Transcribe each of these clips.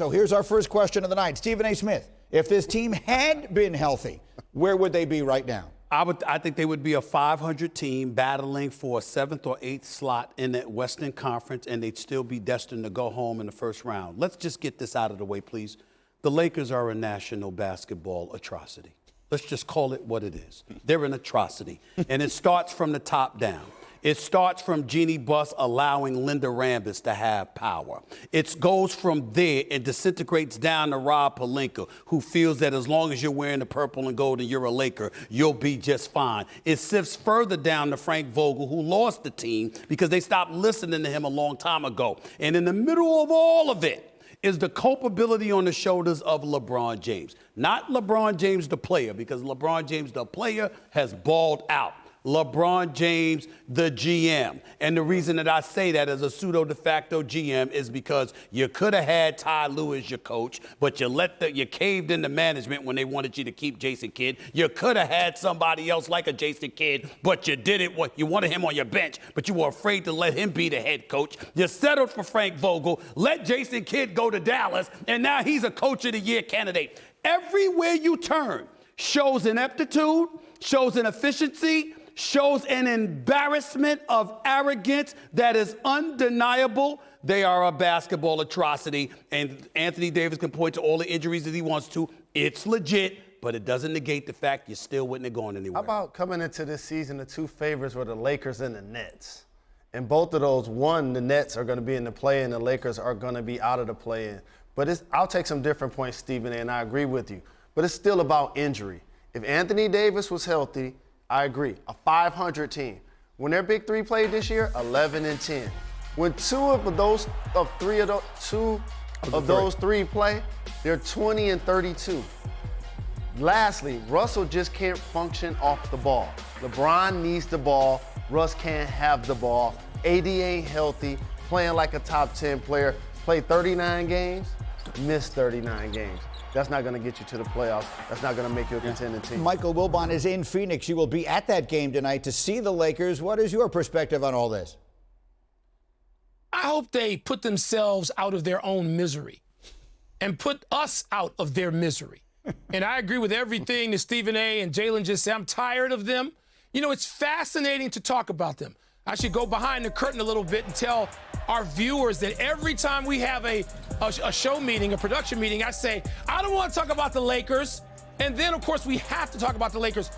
So here's our first question of the night. Stephen A. Smith, if this team had been healthy, where would they be right now? I think they would be a 500 team battling for a 7th or 8th slot in the Western Conference, and they'd still be destined to go home in the first round. Let's just get this out of the way, please. The Lakers are a national basketball atrocity. Let's just call it what it is. They're an atrocity, and it starts from the top down. It starts from Jeannie Buss allowing Linda Rambis to have power. It goes from there and disintegrates down to Rob Pelinka, who feels that as long as you're wearing the purple and gold and you're a Laker, you'll be just fine. It sifts further down to Frank Vogel, who lost the team because they stopped listening to him a long time ago. And in the middle of all of it is the culpability on the shoulders of LeBron James. Not LeBron James the player, because LeBron James the player has balled out. LeBron James, the GM. And the reason that I say that as a pseudo de facto GM is because you could have had Ty Lue as your coach, but you caved into management when they wanted you to keep Jason Kidd. You could have had somebody else like a Jason Kidd, but you did it. You wanted him on your bench, but you were afraid to let him be the head coach. You settled for Frank Vogel, let Jason Kidd go to Dallas, and now he's a coach of the year candidate. Everywhere you turn shows ineptitude, shows inefficiency, shows an embarrassment of arrogance that is undeniable. They are a basketball atrocity, and Anthony Davis can point to all the injuries that he wants to. It's legit, but it doesn't negate the fact you still wouldn't have gone anywhere. How about coming into this season, the two favorites were the Lakers and the Nets. And both of those, one, the Nets are going to be in the play and the Lakers are going to be out of the play-in. But I'll take some different points, Stephen A., and I agree with you. But it's still about injury. If Anthony Davis was healthy, I agree, a 500 team. When their big three played this year, 11-10. When two of those three play, they're 20-32. Lastly, Russell just can't function off the ball. LeBron needs the ball. Russ can't have the ball. AD ain't healthy, playing like a top 10 player. Played 39 games, missed 39 games. That's not going to get you to the playoffs. That's not going to make you a contending team. Michael Wilbon is in Phoenix. You will be at that game tonight to see the Lakers. What is your perspective on all this? I hope they put themselves out of their own misery and put us out of their misery. And I agree with everything that Stephen A. and Jalen just said. I'm tired of them. You know, it's fascinating to talk about them. I should go behind the curtain a little bit and tell our viewers that every time we have a show meeting, a production meeting, I say, I don't want to talk about the Lakers. And then, of course, we have to talk about the Lakers.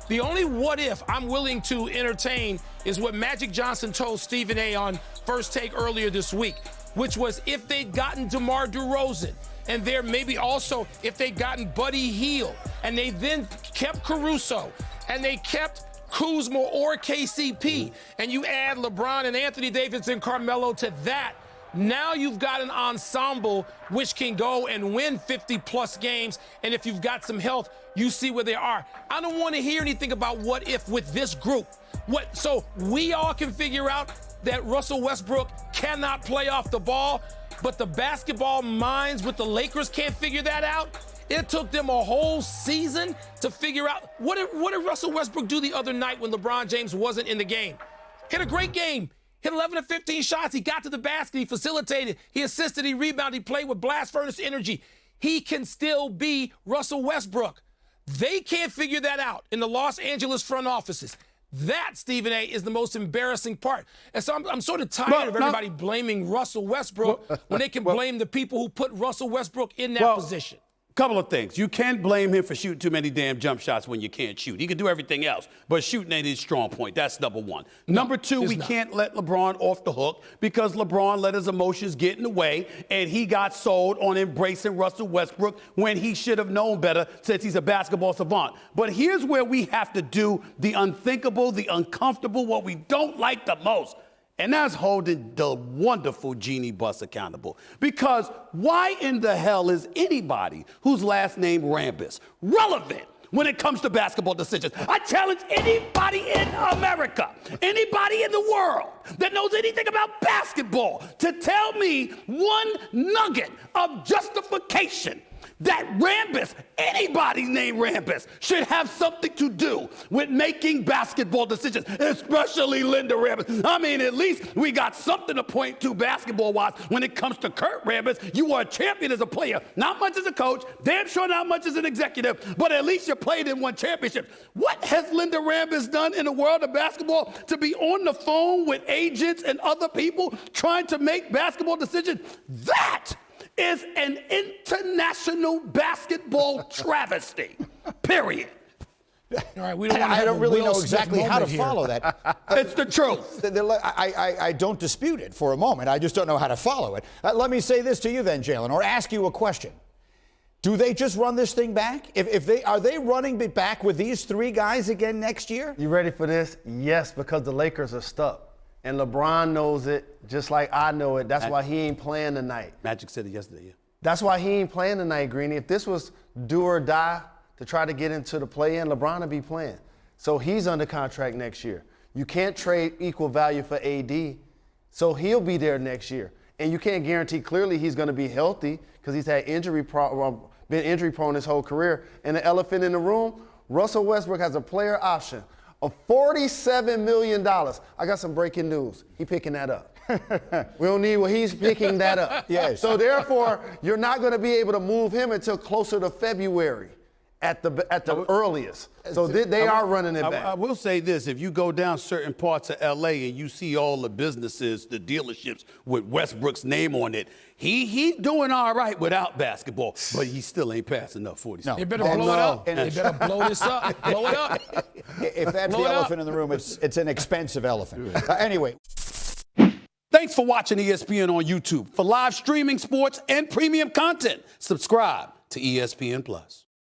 The only what if I'm willing to entertain is what Magic Johnson told Stephen A. on First Take earlier this week, which was if they'd gotten DeMar DeRozan, and there maybe also if they'd gotten Buddy Hield, and they then kept Caruso, and they kept Kuzma or KCP, and you add LeBron and Anthony Davis and Carmelo to that, now you've got an ensemble which can go and win 50-plus games, and if you've got some health, you see where they are. I don't want to hear anything about what if with this group. So we all can figure out that Russell Westbrook cannot play off the ball, but the basketball minds with the Lakers can't figure that out. It took them a whole season to figure out what did Russell Westbrook do the other night when LeBron James wasn't in the game? Hit a great game. Hit 11 of 15 shots. He got to the basket. He facilitated. He assisted. He rebounded. He played with blast furnace energy. He can still be Russell Westbrook. They can't figure that out in the Los Angeles front offices. That, Stephen A., is the most embarrassing part. And so I'm sort of tired of everybody blaming Russell Westbrook when they can blame the people who put Russell Westbrook in that position. Couple of things. You can't blame him for shooting too many damn jump shots when you can't shoot. He can do everything else, but shooting ain't his strong point. That's number one. Number two, we can't let LeBron off the hook because LeBron let his emotions get in the way, and he got sold on embracing Russell Westbrook when he should have known better since he's a basketball savant. But here's where we have to do the unthinkable, the uncomfortable, what we don't like the most. And that's holding the wonderful Jeannie Buss accountable. Because why in the hell is anybody whose last name Rambis relevant when it comes to basketball decisions? I challenge anybody in America, anybody in the world that knows anything about basketball to tell me one nugget of justification that Rambis, anybody named Rambis, should have something to do with making basketball decisions, especially Linda Rambis. I mean, at least we got something to point to basketball-wise when it comes to Kurt Rambis. You were a champion as a player, not much as a coach, damn sure not much as an executive, but at least you played and won championships. What has Linda Rambis done in the world of basketball to be on the phone with agents and other people trying to make basketball decisions? That is an international basketball travesty, period. All right, we don't I don't really know Will Smith exactly how to moment here. follow that. It's the truth. I don't dispute it for a moment. I just don't know how to follow it. Let me say this to you then, Jalen, or ask you a question. Do they just run this thing back? Are they running it back with these three guys again next year? You ready for this? Yes, because the Lakers are stuck. And LeBron knows it, just like I know it. That's why he ain't playing tonight. Magic said it yesterday, yeah. That's why he ain't playing tonight, Greeny. If this was do or die to try to get into the play-in, LeBron would be playing. So he's under contract next year. You can't trade equal value for AD, so he'll be there next year. And you can't guarantee clearly he's going to be healthy because he's had been injury-prone his whole career. And the elephant in the room, Russell Westbrook has a player option of $47 million. I got some breaking news. He picking that up. We don't need he's picking that up. Yes. So therefore, you're not going to be able to move him until closer to February at the earliest. So they are running it back. I will say this. If you go down certain parts of L.A. and you see all the businesses, the dealerships with Westbrook's name on it, he's doing all right without basketball, but he still ain't passing up 40. They better blow it up. They better blow this up. Blow it up. If that's the elephant in the room, it's an expensive elephant. Anyway. Thanks for watching ESPN on YouTube. For live streaming, sports, and premium content, subscribe to ESPN+.